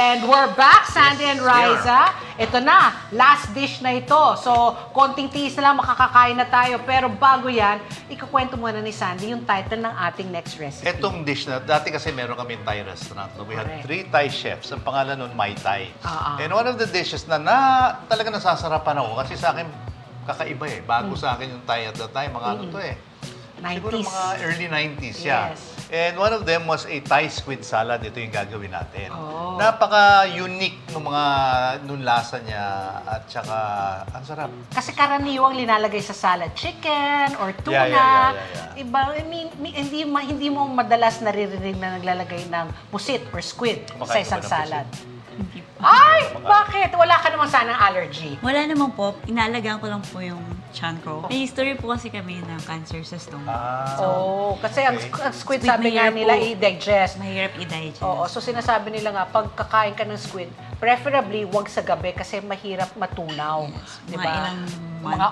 And we're back, Sandy and Riza. Ito na, last dish na ito. So, konting tiis na lang, makakakain na tayo. Pero bago yan, ikukwento muna ni Sandy yung title ng ating next recipe. Itong dish na, dati kasi meron kami Thai restaurant. No? We had 3 Thai chefs. Ang pangalan nun, Mai Thai. And one of the dishes na talaga nasasarapan ako. Kasi sa akin, kakaiba eh. Bago sa akin yung Thai at the time. Mga ano to eh. 90s. Siguro mga early 90s, yeah. Yes. And one of them was a Thai squid salad. Ito yung gagawin natin. Napaka-unique nung lasa niya at saka ang sarap. Kasi karaniwang linalagay sa salad, chicken or tuna. Yeah. Iba, I mean, hindi mo madalas naririnig na naglalagay ng pusit or squid sa isang salad. Ay! Bakit? Wala ka naman sanang allergy. Wala naman po. Inalagaan ko lang po yung chan ko. May history po kasi kami ng cancer sa stomach. Kasi ang squid sabi nga nila i-digest. Mahirap i-digest. Oo, so sinasabi nila nga, pag kakain ka ng squid, preferably wag sa gabi kasi mahirap matunaw. Yes. Diba? Mga ilang Mga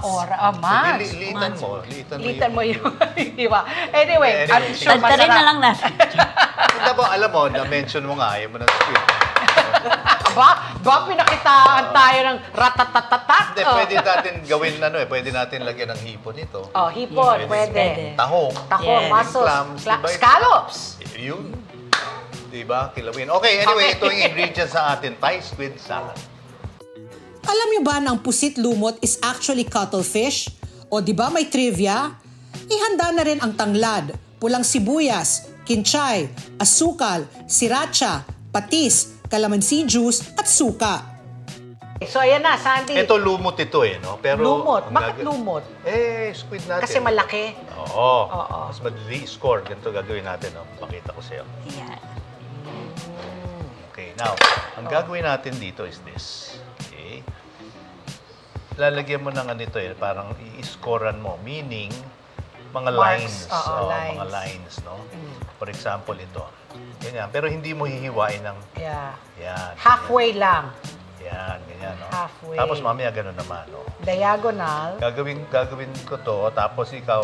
months. Liitan mo yun. Diba? Anyway, I'm sure Tagtarin na lang natin. Alam mo, na-mention mo nga, ayaw mo ng squid. Ba, pinakitaan tayo ng ratatatatat. Hindi, pwede natin gawin, pwede natin lagyan ng hipon ito. Hipon, pwede. Tahong. Mussels, scallops. Yun. Diba? Kilawin. Okay, anyway, ito yung ingredients sa atin. Thai squid salad. Alam niyo ba na ang pusit lumot is actually cuttlefish? O di ba may trivia? Ihanda na rin ang tanglad, pulang sibuyas, kinchay, asukal, sriracha, patis, calamansi juice at suka. So ayan na, Sandy. Ito lumot ito no? Pero lumot? Bakit lumot? Squid natin. Kasi malaki? Oo. Mas madali score. Ganito gagawin natin, Pakita ko sa'yo. Yeah. Okay, now, ang gagawin natin dito is this. Okay? Lalagyan mo ng ganito parang i-scorean mo. Meaning, mga lines. Mga lines, no? For example, ito. Ganyan. Pero hindi mo hihiwain ng... Yan. Halfway lang. Yan, ganyan, no? Halfway. Tapos mamaya gano'n naman, no? Diagonal. Gagawin ko to, tapos ikaw,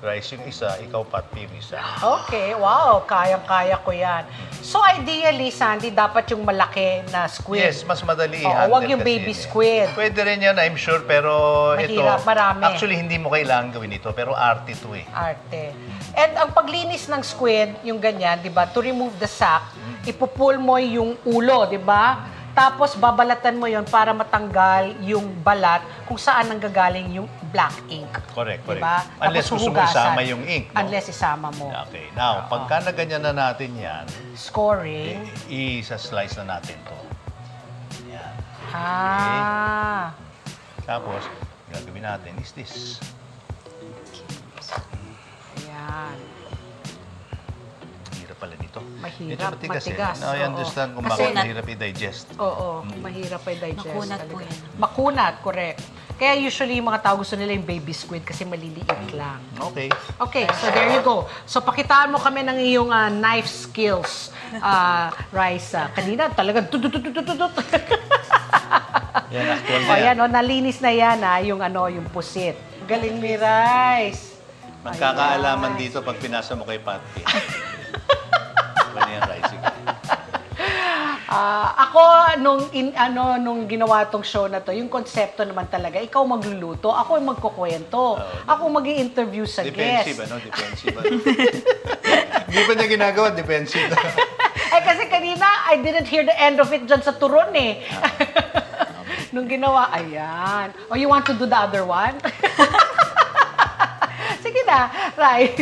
rice yung isa, ikaw pati yung isa. Okay, wow. Kayang-kaya ko yan. So ideally, Sandy, dapat yung malaki na squid. Yes, mas madali i-handle. Huwag yung baby squid. Pwede rin yan, I'm sure, pero mahirap, ito... marami. Actually, hindi mo kailangan gawin ito, pero arte to eh. Arte. And ang paglinis ng squid, yung ganyan, di ba, to remove the sac, ipupul mo yung ulo, di ba? Tapos babalatan mo yon para matanggal yung balat kung saan nanggagaling yung black ink. Correct. Diba? Unless gusto mo isama yung ink. No? Unless isama mo. Okay. Now, pagka na ganyan na natin yan, scoring, isa-slice na natin to. Yan. Okay. Tapos, gagawin natin is this. Ayan. Pala nito. Mahirap, matigas. No, I understand kung bakit mahirap i-digest. Oo, mahirap i-digest. Makunat po yan. Makunat, correct. Kaya usually yung mga tao gusto nila yung baby squid kasi maliliit lang. Okay. Okay, so there you go. So pakitaan mo kami ng iyong knife skills, Raisa. Kanina talagang tutututututut. Yan, actual na yan. Nalinis na yan, yung pusit. Galing ni Rice. Magkakaalaman dito pag pinasa mo kay Patty. Ako, nung ginawa tong show na to, yung konsepto naman talaga, ikaw magluluto, ako yung magkukwento. Ako mag-i-interview sa guest. Defensive, Hindi pa niya ginagawa, defensive. Kasi kanina, I didn't hear the end of it dyan sa turon eh. Nung ginawa, ayan. You want to do the other one? Sige na, Rai.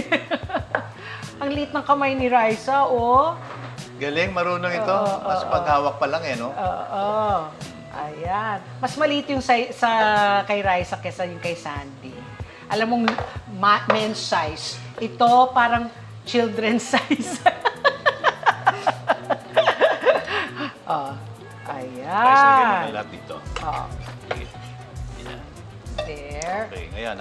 Ang liit ng kamay ni Raisa, Galing, marunong ito. Mas paghawak pa lang no? Ayan. Mas maliit yung kay Raisa kesa yung kay Sandy. Alam mong men's size. Ito parang children's size. Ayan. Raisa, ganyan na lahat dito. There. Okay, ngayon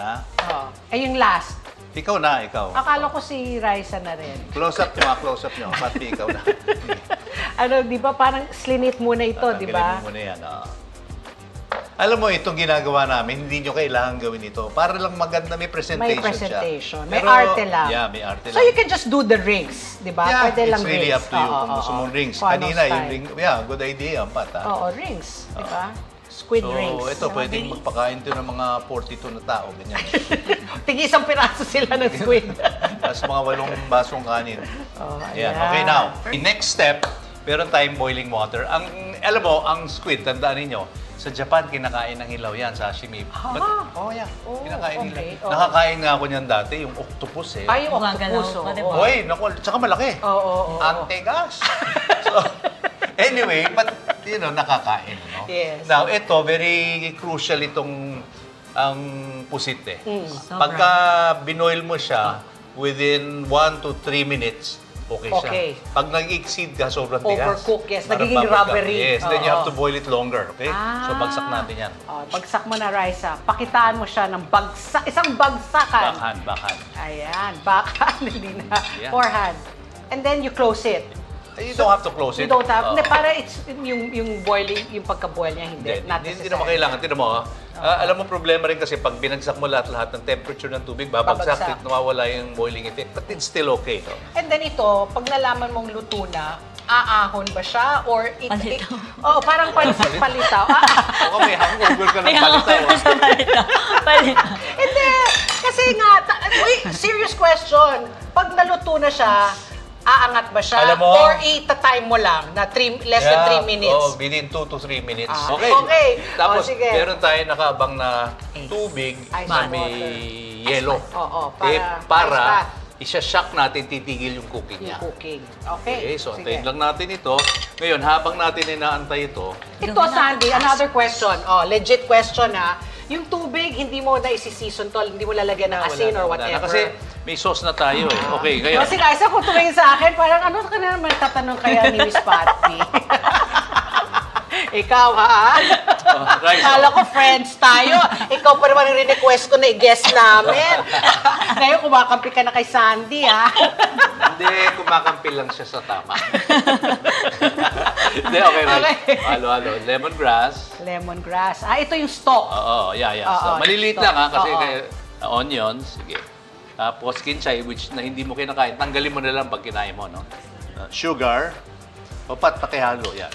Yung last. Ikaw na, ikaw. Akala ko si Raisa na rin. Close-up nyo. Pati ikaw na. Di ba parang slinit muna ito, di ba? Tanggalin mo muna yan, Alam mo, itong ginagawa namin, hindi nyo kailangan gawin ito. Para lang maganda, may presentation May presentation. siya. May arte lang. Yeah, may arte So lang. you can just do the rings, di ba? Yeah, Pwede lang it's really rings. up to you kung gusto mong rings. Funnel Kanina, yung style. ring, yeah, good idea, Pat. Oo, rings, di ba? Squid So, rings. ito, pwedeng magpakain to ng mga 42 na tao, ganyan. Tig-isang piraso sila ng squid. Tapos mga 8 basong kanin. Oh, Ayan. ayan. Okay, now, the next step, meron tayong boiling water. Alam mo, ang squid, tandaan ninyo, sa Japan, kinakain ng hilaw yan, sashimi. Yeah. Oh, Kinakain nila. okay. Oh. Nakakain nga ako niyan dati, yung octopus eh. Ay, yung Gumagalaw octopus. pa, di oo. ba? Hoy, naku, tsaka malaki. Oo. Antegas. So, anyway, but, nakakain, no? Yes. Now, ito, very crucial itong ang pusit eh. Sobra. Pagka binoil mo siya, within 1 to 3 minutes, okay siya. Okay. Pag nag-exceed ka, sobrang tigas. Overcook, yes. Parang Nagiging bubblegum. rubbery. Yes, then you have to Oo. boil it longer, okay? So, bagsak natin yan. Bagsak mo na, Raisa. Pakitaan mo siya ng bagsak. Isang bagsakan. Backhand. Ayan, backhand, hindi na. Yeah. Forehand. And then you close it. You don't have to close it. You don't have. Oo. Hindi, para it's yung boiling, yung pagka-boil niya, hindi. Not Hindi naman kailangan. Tignan mo, alam mo, problema rin kasi pag binagsak mo lahat ng temperature ng tubig, babagsak, Babagsak. nawawala yung boiling effect. But it's still okay. No? And then ito, pag nalaman mong luto na, aahon ba siya? Or Palitaw. parang palitaw. Baka may hangover ka ng May palitaw. hangover sa palitaw. Hindi. Kasi nga, serious question. Pag naluto na siya, aangat ba siya? Alam mo, or ita-time mo lang na less than 3 minutes? Oh, within 2 to 3 minutes. Ah, Okay. okay. Tapos, sige. meron tayo nakaabang na tubig Ice na and may water. yelo. Oo, para ice bath. isa-shock natin, titigil yung cooking Yung niya. cooking. Okay. Okay, so sige. antayin lang natin ito. Ngayon, habang natin inaantay ito, Ito, Sandy, another question. Legit question ha. Yung tubig, hindi mo na isi-season to, hindi mo lalagyan ng asin or wala na. whatever. Kasi may sauce na tayo eh. Okay, ngayon. Kasi Raisa, kung tumingin sa akin, parang ano ka na naman tatanong kaya ni Miss Patty? Ikaw, ha? Right, so- Kala ko friends tayo. Ikaw pa naman yung request ko na i-guest namin. Ngayon, kumakampi ka na kay Sandy, ha? Hindi, kumakampi lang siya sa tama. Hindi, okay, right. Okay. Halo. Lemongrass. Lemongrass. Ito yung stock. Oo, yeah. Oo, So, maliliit stock. lang ha, kasi Oo. onions, sige. Tapos kinchay, which na hindi mo kinakain, tanggalin mo na lang pag kinain mo, no? Sugar. Papat, pakihalo, yan.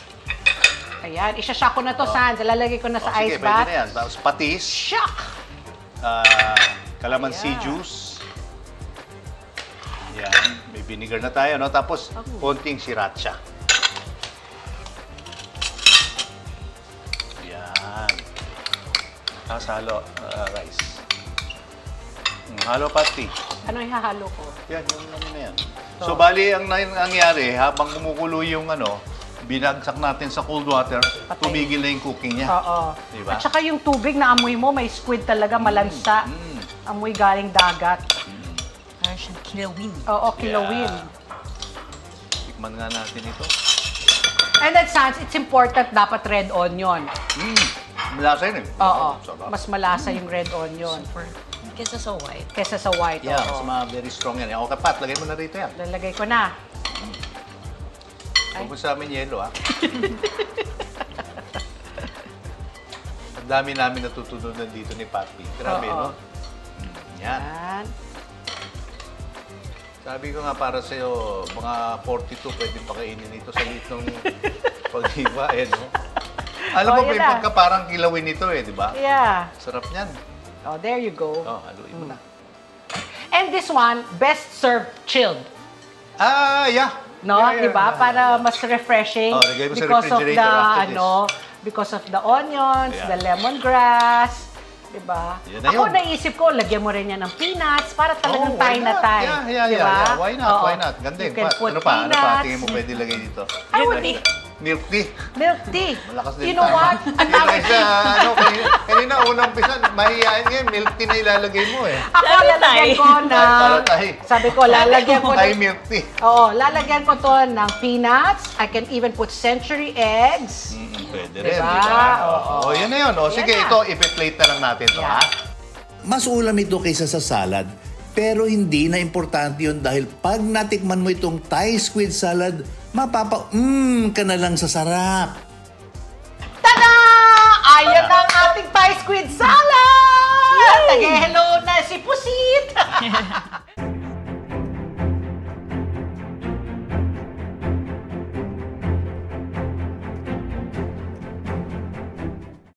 Ayan, isa-shock ko na to, Sands. Lalagay ko na sa Sige, ice pwede bath. na yan. Tapos patis, Shock! calamansi Ayan. juice. Yan, may vinegar na tayo, no? Tapos, konting sriracha. Yan. Tapos halo, rice. Halo pati. Ano ihahalo ko? Yan, yung ano na yan. So, bali, ang nangyari, habang kumukulo yung binagsak natin sa cold water, Patay. tumigil na yung cooking niya. Oo. Diba? At saka yung tubig na amoy mo, may squid talaga, malansa. Amoy galing dagat. Parang siyang kilawin. Oo, kilawin. Yeah. Tikman nga natin ito. And then, Sans, it's important dapat red onion. Malasa yun eh. Oo. Sarap. Mas malasa yung red onion Super. Kesa sa white. kesa sa white. Yeah, Oo. mas mga very strong yan. Okay, Pat, lagay mo na rito yan. Lalagay ko na. Huwag mo sa amin yelo, ha? Ang dami namin natutunan dito ni Patty. Grabe, Oo. no? Yan. Yan. Sabi ko nga para sa'yo, mga 42 pwede pakainin ito sa liit ng pag-iba, no? Alam mo, yun may na. pagka parang kilawin ito, di ba? Yeah. Sarap niyan. Oh, there you go. Oh, haluin mo na. And this one, best served chilled. Yeah. No, Yeah, di ba? Para mas refreshing Oh, lagay mo sa because of the refrigerator after this. because of the onions, Yeah. the lemongrass, di ba? Yan na Ako yun. naisip ko, lagyan mo rin yan ng peanuts para talagang why Thai na not? Thai. Yeah. di ba? Why not? Oo. Why not? Ganda You yun. can Pat, put ano pa? peanuts. Tingin mo pwede lagay dito? I would Milk tea. milk tea. Malakas din You know tayo. what? Ang Yung dami. isa, kanina unang pisan, mahihayin ngayon, milk tea na ilalagay mo eh. Ako Lalo lalagyan Thai. ko ng, Para Thai. sabi ko, lalagyan ko Thai ng, milk tea. oo, lalagyan ko to ng peanuts. I can even put century eggs. Pwede Diba? rin, di ba? Oo. Yun na yun. O, Yan sige, na. ito, ipi-plate na lang natin ito, Yeah. ha? Mas ulam ito kaysa sa salad. Pero hindi na importante yun dahil pag natikman mo itong Thai squid salad, ka na lang sa sarap. Tada! Ayan na ang ating squid salad! Nag-hello na si Pusit!